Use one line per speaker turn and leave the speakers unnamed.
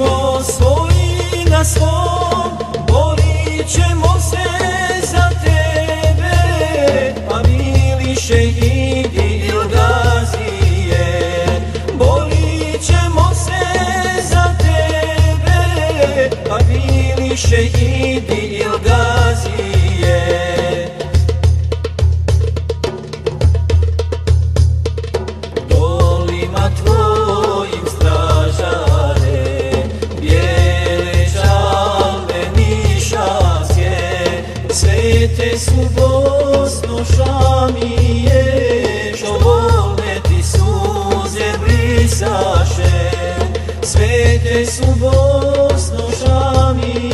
smo svoji na svom, borit ćemo se za tebe, a bili šehidi il gazije. Borit ćemo se za tebe, a bili šehidi il gazije. Dolima tvojim stražare, bijele žalbe nišasje, svete su Bosno Šamije, što volne ti suze brisaše. Svete su Bosno Šamije,